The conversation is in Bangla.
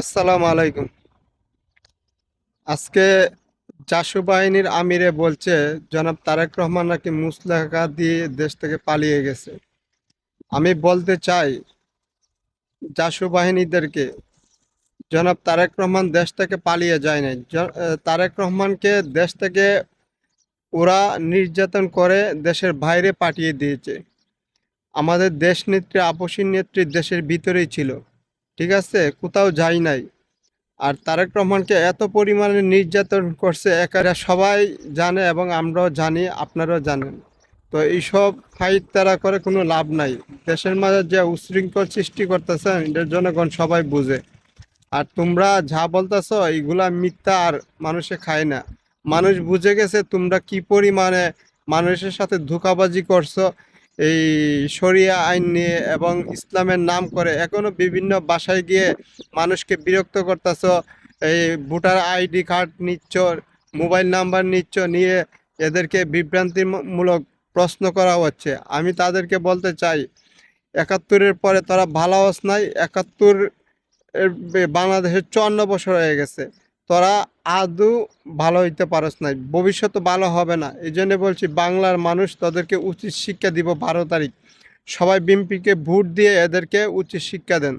আসসালামু আলাইকুম। আজকে জাসু বাহিনীর আমিরে বলছে জনাব তারেক রহমান নাকি মুচলেকা দিয়ে দেশ থেকে পালিয়ে গেছে। আমি বলতে চাই জাসু বাহিনীদেরকে, জনাব তারেক রহমান দেশ থেকে পালিয়ে যায় নাই। তারেক রহমানকে দেশ থেকে ওরা নির্যাতন করে দেশের বাইরে পাঠিয়ে দিয়েছে। আমাদের দেশ নেত্রী, আপসী নেত্রী দেশের ভিতরেই ছিল, ঠিক আছে, কোথাও যায় নাই। আর তারেক রহমানকে এত পরিমাণে নির্যাতন করছে একারা সবাই জানে এবং আমরাও জানি, আপনারাও জানেন। তো এইসব ফাইট তারা করে কোনো লাভ নাই। দেশের মাঝে যে উশৃঙ্খল সৃষ্টি করতেছেন এটার জনগণ সবাই বুঝে। আর তোমরা যা বলতেছো এইগুলা মিথ্যা, আর মানুষে খায় না। মানুষ বুঝে গেছে তোমরা কি পরিমাণে মানুষের সাথে ধোঁকাবাজি করছো এই শরিয়া আইন নিয়ে এবং ইসলামের নাম করে এখনো বিভিন্ন বাসায় গিয়ে মানুষকে বিরক্ত করতেছো। এই ভোটার আইডি কার্ড নিচ্ছ, মোবাইল নাম্বার নিচ্ছ, নিয়ে এদেরকে বিভ্রান্তিমূলক প্রশ্ন করা হচ্ছে। আমি তাদেরকে বলতে চাই, একাত্তরের পরে তারা ভালো অবস্থা নাই। একাত্তর বাংলাদেশের 54 বছর হয়ে গেছে। তোরা আদৌ ভালো হইতে পারস নাই, ভবিষ্যতে ভালো হবে না। এই জন্য বলছি বাংলার মানুষ তাদেরকে উচিত শিক্ষা দিব 12 তারিখ। সবাই বিএনপিকে ভোট দিয়ে এদেরকে উচিত শিক্ষা দেন।